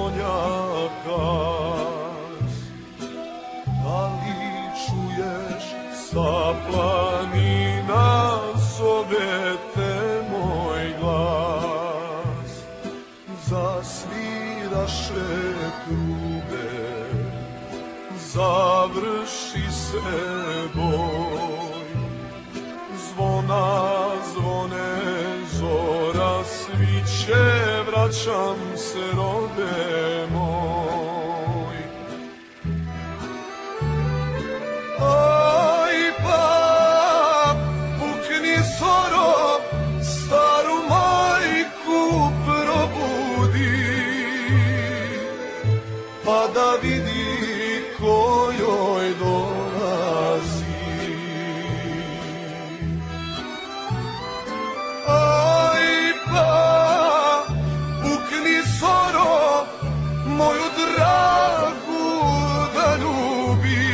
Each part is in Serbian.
konja glas. Da li čuješ sa planina zove te moj glas? Zasviraše trube, završi se boj. Zvona zvone, zora sviće, vraćam se rode moj. Aj pa, pukni zoro, staru majku probudi, pa da vidi ko joj dolazi. Aj pa, pukni zoro, moju dragu da ljubi,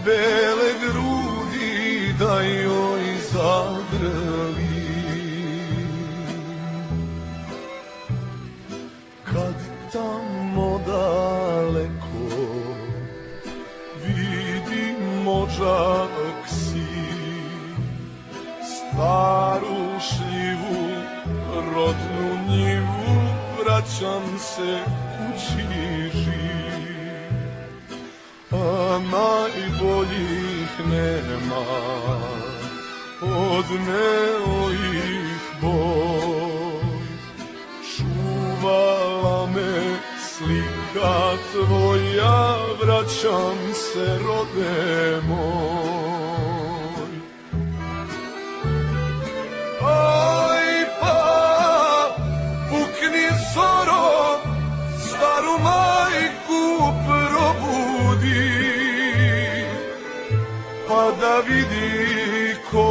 bele grudi da joj zagrli. Kad tamo daleko vidim odžak si, staru šljivu, rodnu njivu, vraćam se kući živ. A najboljih nema, odneo ih boj. Čuvala me slika tvoja, vraćam se rode moj. Aj pa, pukni zoro, staru majku probudi, pa da vidi ko